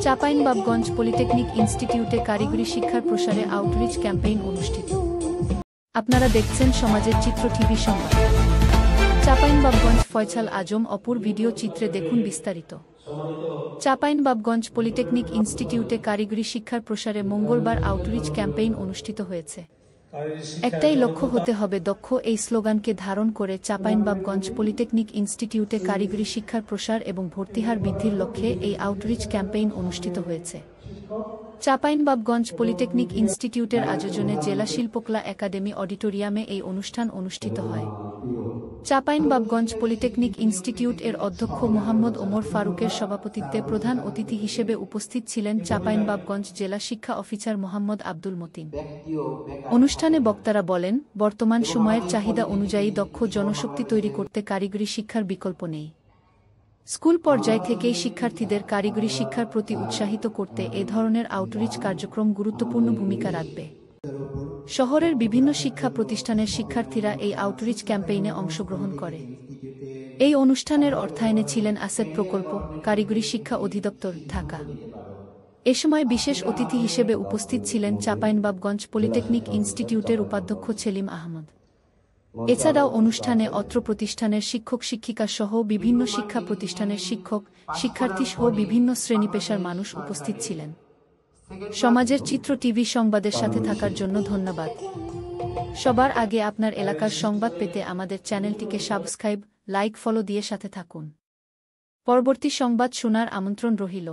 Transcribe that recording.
Chapainawabganj polytechnic ইনস্টিটিউটে কারিগরি শিক্ষার প্রসারে আউটরিচ ক্যাম্পেইন অনুষ্ঠিত। আপনারা দেখছেন সমাজের চিত্র টিভি সংবাদ। চাঁপাইনবাবগঞ্জ ফয়সাল আজম অপুর ভিডিও চিত্রে দেখুন বিস্তারিত। চাঁপাইনবাবগঞ্জ পলিটেকনিক ইনস্টিটিউটে কারিগরি শিক্ষার প্রসারে মঙ্গলবার আউটরিচ ক্যাম্পেইন অনুষ্ঠিত হয়েছে। একটাই লক্ষ্য হতে হবে দক্ষ, এই স্লোগানকে ধারণ করে চাঁপাইনবাবগঞ্জ পলিটেকনিক ইনস্টিটিউটে কারিগরি শিক্ষার প্রসার এবং ভর্তিহার বৃদ্ধির লক্ষ্যে এই আউটরিচ ক্যাম্পেইন অনুষ্ঠিত হয়েছে। চাঁপাইনবাবগঞ্জ পলিটেকনিক ইনস্টিটিউটের আয়োজনে জেলা শিল্পকলা একাডেমি অডিটোরিয়ামে এই অনুষ্ঠান অনুষ্ঠিত হয়। চাঁপাইনবাবগঞ্জ পলিটেকনিক ইনস্টিটিউট এর অধ্যক্ষ মোহাম্মদ ওমর ফারুকের সভাপতিত্বে প্রধান অতিথি হিসেবে উপস্থিত ছিলেন চাঁপাইনবাবগঞ্জ জেলা শিক্ষা অফিসার মোহাম্মদ আব্দুল মতিন। অনুষ্ঠানে বক্তারা বলেন, বর্তমান সময়ের চাহিদা অনুযায়ী দক্ষ জনশক্তি তৈরি করতে কারিগরি শিক্ষার বিকল্প নেই। স্কুল পর্যায় থেকেই শিক্ষার্থীদের কারিগরি শিক্ষার প্রতি উৎসাহিত করতে এ ধরনের আউটরিচ কার্যক্রম গুরুত্বপূর্ণ ভূমিকা রাখবে। শহরের বিভিন্ন শিক্ষা প্রতিষ্ঠানের শিক্ষার্থীরা এই আউটরিচ ক্যাম্পেইনে অংশগ্রহণ করে। এই অনুষ্ঠানের অর্থায়নে ছিলেন আসেট প্রকল্প, কারিগরি শিক্ষা অধিদপ্তর, ঢাকা। এ সময় বিশেষ অতিথি হিসেবে উপস্থিত ছিলেন চাঁপাইনবাবগঞ্জ পলিটেকনিক ইনস্টিটিউটের উপাধ্যক্ষ সেলিম আহমদ। এছাড়াও অনুষ্ঠানে অত্র প্রতিষ্ঠানের শিক্ষক শিক্ষিকা সহ বিভিন্ন শিক্ষা প্রতিষ্ঠানের শিক্ষক, শিক্ষার্থী সহ বিভিন্ন শ্রেণী পেশার মানুষ উপস্থিত ছিলেন। সমাজের চিত্র টিভি সংবাদের সাথে থাকার জন্য ধন্যবাদ। সবার আগে আপনার এলাকার সংবাদ পেতে আমাদের চ্যানেলটিকে সাবস্ক্রাইব, লাইক, ফলো দিয়ে সাথে থাকুন। পরবর্তী সংবাদ শোনার আমন্ত্রণ রহিল।